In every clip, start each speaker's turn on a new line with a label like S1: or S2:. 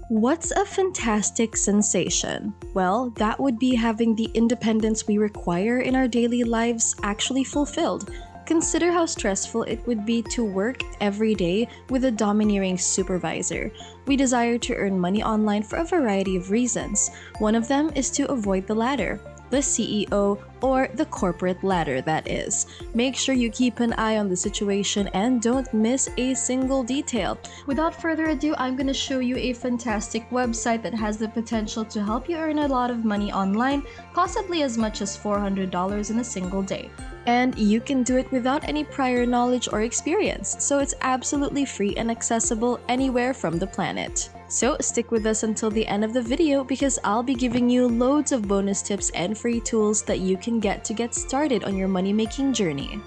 S1: What's a fantastic sensation? Well, that would be having the independence we require in our daily lives actually fulfilled. Consider how stressful it would be to work every day with a domineering supervisor. We desire to earn money online for a variety of reasons. One of them is to avoid the ladder. The CEO or the corporate ladder, that is. Make sure you keep an eye on the situation and don't miss a single detail. Without further ado, I'm going to show you a fantastic website that has the potential to help you earn a lot of money online, possibly as much as $400 in a single day. And you can do it without any prior knowledge or experience, so it's absolutely free and accessible anywhere from the planet. So stick with us until the end of the video because I'll be giving you loads of bonus tips and free tools that you can get started on your money-making journey.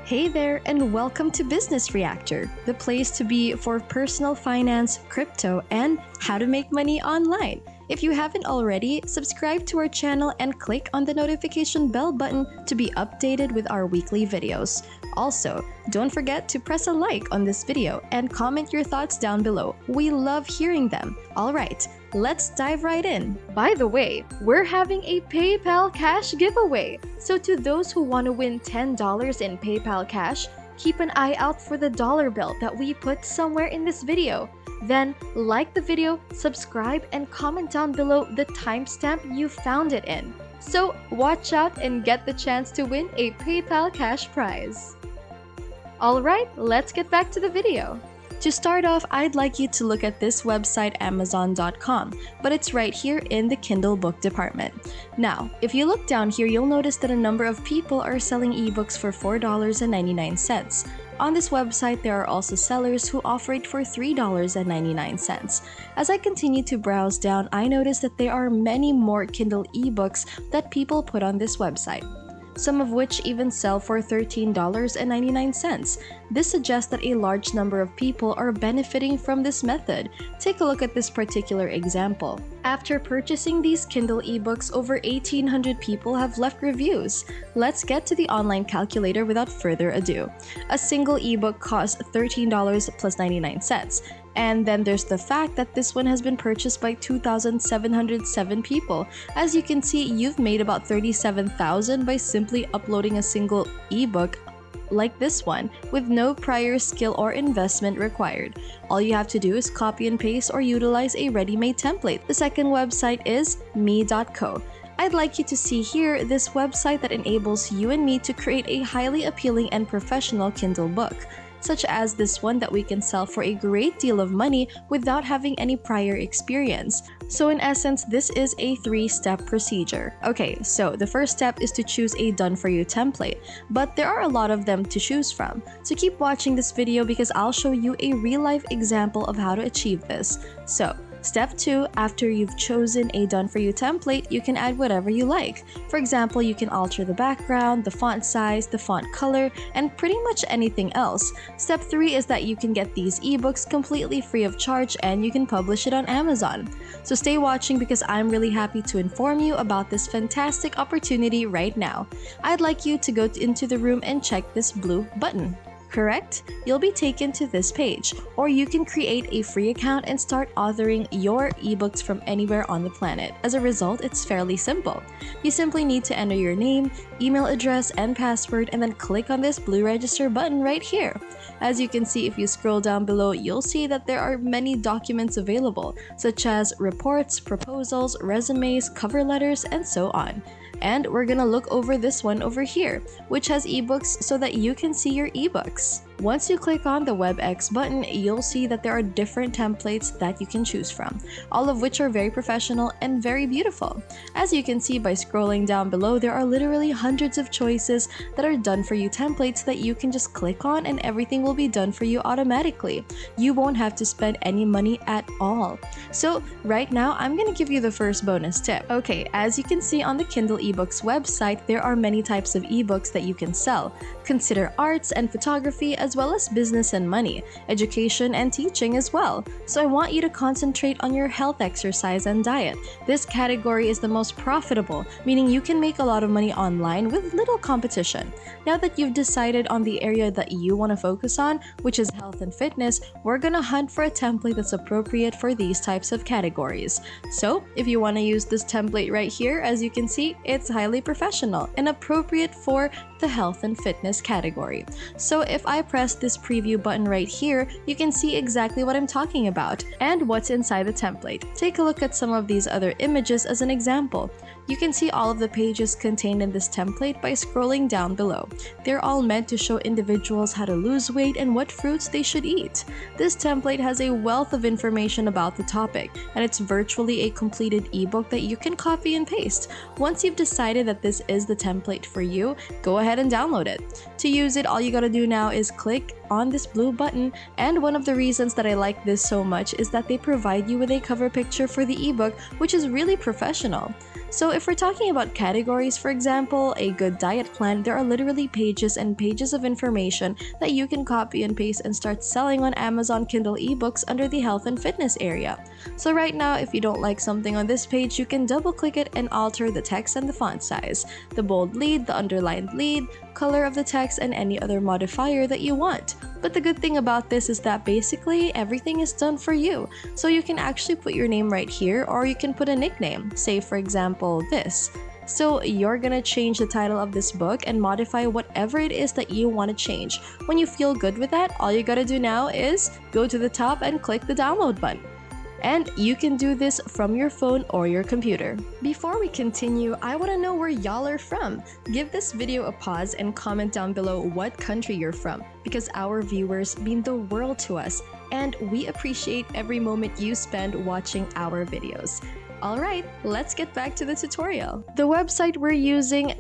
S1: Hey there, and welcome to Business Reactor, the place to be for personal finance, crypto, and how to make money online. If you haven't already, subscribe to our channel and click on the notification bell button to be updated with our weekly videos. Also, don't forget to press a like on this video and comment your thoughts down below. We love hearing them. Alright, let's dive right in. By the way, we're having a PayPal Cash giveaway. So to those who want to win $10 in PayPal Cash, keep an eye out for the dollar bill that we put somewhere in this video. Then like the video, subscribe, and comment down below the timestamp you found it in. So watch out and get the chance to win a PayPal Cash prize. Alright, let's get back to the video. To start off, I'd like you to look at this website, Amazon.com, but it's right here in the Kindle book department. Now, if you look down here, you'll notice that a number of people are selling ebooks for $4.99. On this website, there are also sellers who offer it for $3.99. As I continue to browse down, I notice that there are many more Kindle ebooks that people put on this website, some of which even sell for $13.99. This suggests that a large number of people are benefiting from this method. Take a look at this particular example. After purchasing these Kindle ebooks, over 1,800 people have left reviews. Let's get to the online calculator without further ado. A single ebook costs $13 plus 99 cents. And then there's the fact that this one has been purchased by 2,707 people. As you can see, you've made about $37,000 by simply uploading a single ebook like this one with no prior skill or investment required. All you have to do is copy and paste or utilize a ready-made template. The second website is me.co. I'd like you to see here this website that enables you and me to create a highly appealing and professional Kindle book, such as this one that we can sell for a great deal of money without having any prior experience. So in essence, this is a 3-step procedure. Okay, so the first step is to choose a done-for-you template, but there are a lot of them to choose from. So keep watching this video because I'll show you a real-life example of how to achieve this. So, Step 2, after you've chosen a done-for-you template, you can add whatever you like. For example, you can alter the background, the font size, the font color, and pretty much anything else. Step 3 is that you can get these ebooks completely free of charge and you can publish it on Amazon. So stay watching because I'm really happy to inform you about this fantastic opportunity right now. I'd like you to go into the room and check this blue button. Correct? You'll be taken to this page, or you can create a free account and start authoring your ebooks from anywhere on the planet. As a result, it's fairly simple. You simply need to enter your name, email address, and password, and then click on this blue register button right here. As you can see, if you scroll down below, you'll see that there are many documents available, such as reports, proposals, resumes, cover letters, and so on. And we're gonna look over this one over here, which has ebooks so that you can see your ebooks. Once you click on the WebEx button, you'll see that there are different templates that you can choose from, all of which are very professional and very beautiful. As you can see by scrolling down below, there are literally hundreds of choices that are done for you templates that you can just click on and everything will be done for you automatically. You won't have to spend any money at all. So right now, I'm gonna give you the first bonus tip. Okay, as you can see on the Kindle ebooks website, there are many types of ebooks that you can sell. Consider arts and photography as as well as business and money, education and teaching as well. So I want you to concentrate on your health, exercise, and diet. This category is the most profitable, meaning you can make a lot of money online with little competition. Now that you've decided on the area that you want to focus on, which is health and fitness, we're gonna hunt for a template that's appropriate for these types of categories. So if you want to use this template right here, as you can see, it's highly professional and appropriate for the health and fitness category. So if I press this preview button right here, you can see exactly what I'm talking about and what's inside the template. Take a look at some of these other images as an example. You can see all of the pages contained in this template by scrolling down below. They're all meant to show individuals how to lose weight and what fruits they should eat. This template has a wealth of information about the topic, and it's virtually a completed ebook that you can copy and paste. Once you've decided that this is the template for you, go ahead and download it. To use it, all you gotta do now is click on this blue button, and one of the reasons that I like this so much is that they provide you with a cover picture for the ebook, which is really professional. So if we're talking about categories, for example, a good diet plan, there are literally pages and pages of information that you can copy and paste and start selling on Amazon Kindle ebooks under the health and fitness area. So right now, if you don't like something on this page, you can double click it and alter the text and the font size, the bold lead, the underlined lead, color of the text, and any other modifier that you want. But the good thing about this is that basically everything is done for you. So you can actually put your name right here, or you can put a nickname, say for example this. So you're gonna change the title of this book and modify whatever it is that you want to change. When you feel good with that, all you gotta do now is go to the top and click the download button. And you can do this from your phone or your computer. Before we continue, I want to know where y'all are from. Give this video a pause and comment down below what country you're from, because our viewers mean the world to us, and we appreciate every moment you spend watching our videos. Alright, let's get back to the tutorial. The website we're using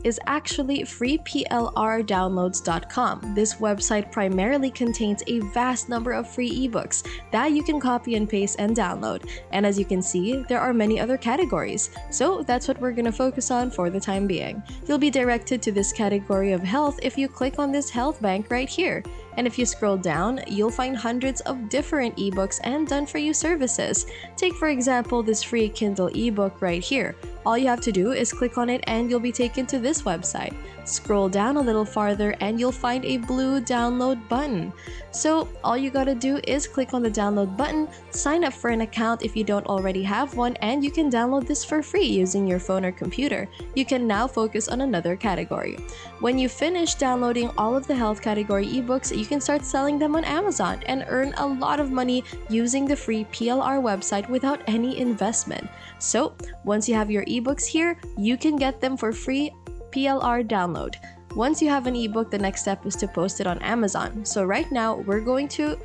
S1: is actually freeplrdownloads.com. This website primarily contains a vast number of free ebooks that you can copy and paste and download. And as you can see, there are many other categories. So that's what we're going to focus on for the time being. You'll be directed to this category of health if you click on this health bank right here. And if you scroll down, you'll find hundreds of different ebooks and done-for-you services. Take for example this free Kindle ebook right here. All you have to do is click on it and you'll be taken to this website. Scroll down a little farther and you'll find a blue download button. So all you gotta do is click on the download button, sign up for an account if you don't already have one, and you can download this for free using your phone or computer. You can now focus on another category. When you finish downloading all of the health category ebooks, you can start selling them on Amazon and earn a lot of money using the free PLR website without any investment. So once you have your ebooks here, you can get them for free PLR download. Once you have an ebook, the next step is to post it on Amazon. So right now, we're going to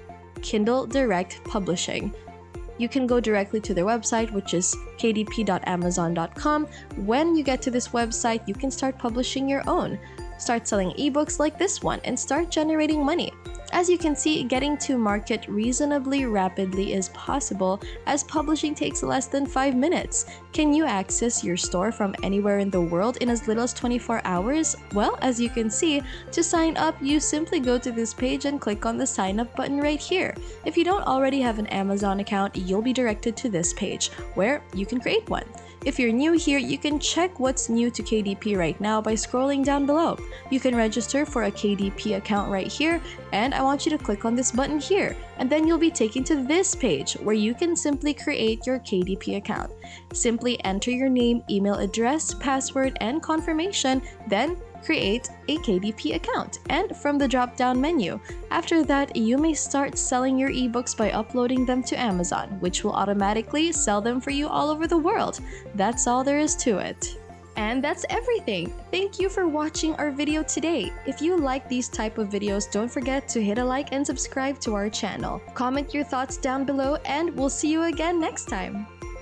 S1: Kindle Direct Publishing. You can go directly to their website, which is kdp.amazon.com. When you get to this website, you can start publishing your own. Start selling ebooks like this one and start generating money. As you can see, getting to market reasonably rapidly is possible, as publishing takes less than 5 minutes. Can you access your store from anywhere in the world in as little as 24 hours? Well, as you can see, to sign up, you simply go to this page and click on the sign up button right here. If you don't already have an Amazon account, you'll be directed to this page, where you can create one. If you're new here, you can check what's new to KDP right now by scrolling down below. You can register for a KDP account right here, and I want you to click on this button here, and then you'll be taken to this page where you can simply create your KDP account. Simply enter your name, email address, password, and confirmation, then create a KDP account, and from the drop-down menu. After that, you may start selling your ebooks by uploading them to Amazon, which will automatically sell them for you all over the world. That's all there is to it. And that's everything. Thank you for watching our video today. If you like these type of videos, don't forget to hit a like and subscribe to our channel. Comment your thoughts down below, and we'll see you again next time.